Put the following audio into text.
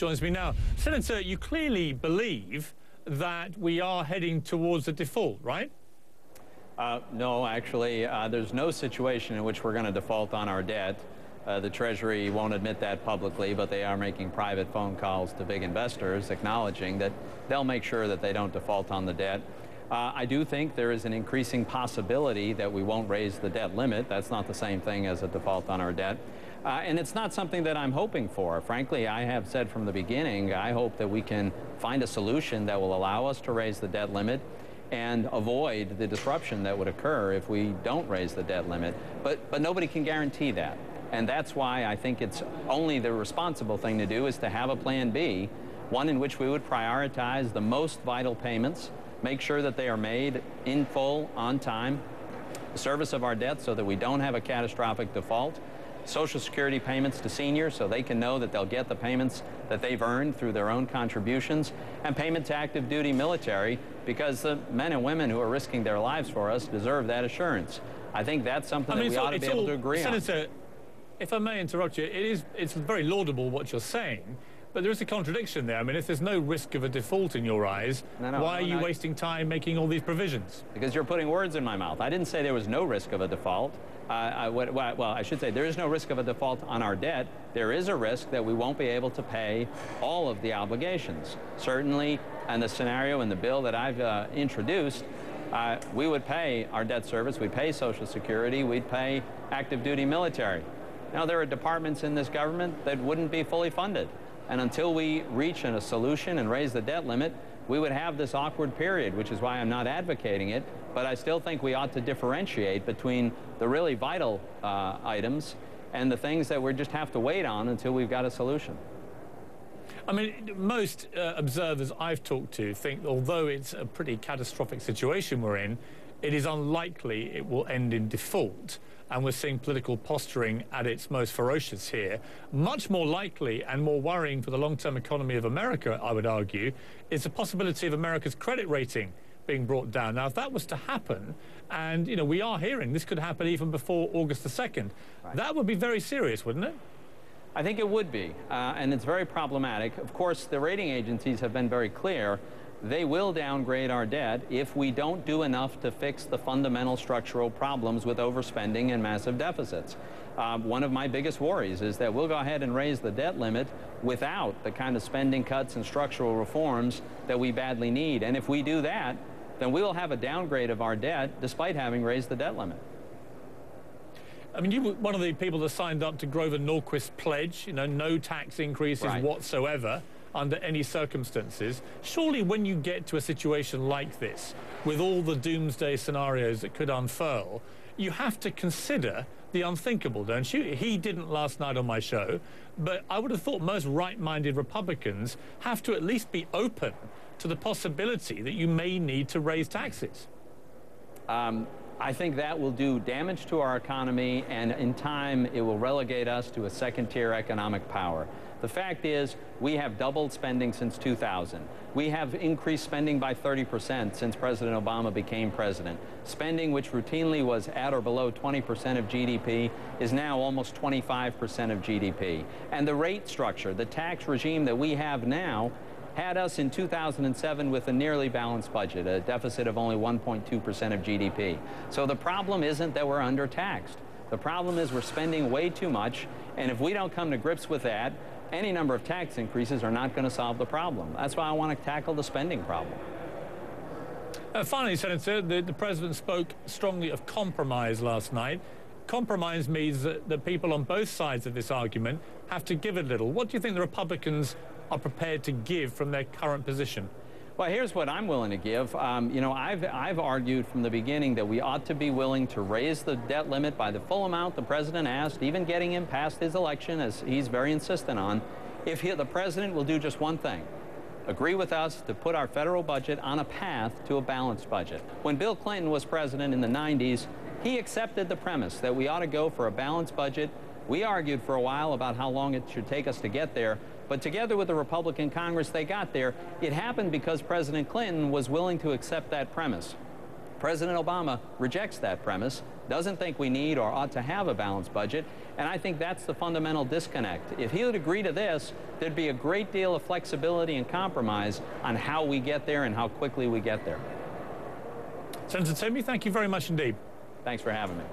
joins me now. Senator, you clearly believe that we are heading towards a default, right? No, actually, there's no situation in which we're going to default on our debt. The Treasury won't admit that publicly, but they are making private phone calls to big investors acknowledging that they'll make sure that they don't default on the debt. I do think there is an increasing possibility that we won't raise the debt limit. That's not the same thing as a default on our debt. And it's not something that I'm hoping for. Frankly, I have said from the beginning, I hope that we can find a solution that will allow us to raise the debt limit and avoid the disruption that would occur if we don't raise the debt limit. But nobody can guarantee that. And that's why I think it's only the responsible thing to do is to have a plan B, one in which we would prioritize the most vital payments, make sure that they are made in full, on time, the service of our debt so that we don't have a catastrophic default, Social Security payments to seniors so they can know that they'll get the payments that they've earned through their own contributions, and payment to active duty military because the men and women who are risking their lives for us deserve that assurance. I think that's something that we ought to be able to agree on. Senator, if I may interrupt you, it's very laudable what you're saying, but there is a contradiction there. I mean, if there's no risk of a default in your eyes, why are you wasting time making all these provisions? Because you're putting words in my mouth. I didn't say there was no risk of a default. Well, I should say there is no risk of a default on our debt. There is a risk that we won't be able to pay all of the obligations. Certainly, in the scenario in the bill that I've introduced, we would pay our debt service, we'd pay Social Security, we'd pay active duty military. Now, there are departments in this government that wouldn't be fully funded. And until we reach a solution and raise the debt limit, we would have this awkward period, which is why I'm not advocating it. But I still think we ought to differentiate between the really vital items and the things that we just have to wait on until we've got a solution. I mean, most observers I've talked to think although it's a pretty catastrophic situation we're in, it is unlikely it will end in default. And we're seeing political posturing at its most ferocious here. Much more likely and more worrying for the long-term economy of America, I would argue, is the possibility of America's credit rating being brought down. Now, if that was to happen, and, you know, we are hearing this could happen even before August the 2nd, that would be very serious, wouldn't it? I think it would be, and it's very problematic. Of course, the rating agencies have been very clear. They will downgrade our debt if we don't do enough to fix the fundamental structural problems with overspending and massive deficits. One of my biggest worries is that we'll go ahead and raise the debt limit without the kind of spending cuts and structural reforms that we badly need. And if we do that, then we will have a downgrade of our debt despite having raised the debt limit. I mean, you were one of the people that signed up to Grover Norquist's pledge, you know, no tax increases whatsoever under any circumstances. Surely when you get to a situation like this, with all the doomsday scenarios that could unfurl, you have to consider the unthinkable, don't you? He didn't last night on my show, but I would have thought most right-minded Republicans have to at least be open to the possibility that you may need to raise taxes. I think that will do damage to our economy, and in time it will relegate us to a second-tier economic power. The fact is, we have doubled spending since 2000. We have increased spending by 30% since President Obama became president. Spending, which routinely was at or below 20% of GDP, is now almost 25% of GDP. And the rate structure, the tax regime that we have now, had us in 2007 with a nearly balanced budget, a deficit of only 1.2% of GDP. So the problem isn't that we're undertaxed. The problem is we're spending way too much, and if we don't come to grips with that, any number of tax increases are not going to solve the problem. That's why I want to tackle the spending problem. Finally, Senator, the President spoke strongly of compromise last night. Compromise means that the people on both sides of this argument have to give a little. What do you think the Republicans are prepared to give from their current position? Well, here's what I'm willing to give. You know, I've argued from the beginning that we ought to be willing to raise the debt limit by the full amount the president asked, even getting him past his election, as he's very insistent on, if the president will do just one thing: agree with us to put our federal budget on a path to a balanced budget. When Bill Clinton was president in the 90s, he accepted the premise that we ought to go for a balanced budget. We argued for a while about how long it should take us to get there. But together with the Republican Congress, they got there. It happened because President Clinton was willing to accept that premise. President Obama rejects that premise. doesn't think we need or ought to have a balanced budget. And I think that's the fundamental disconnect. If he would agree to this, there'd be a great deal of flexibility and compromise on how we get there and how quickly we get there. Senator Toomey, thank you very much indeed. Thanks for having me.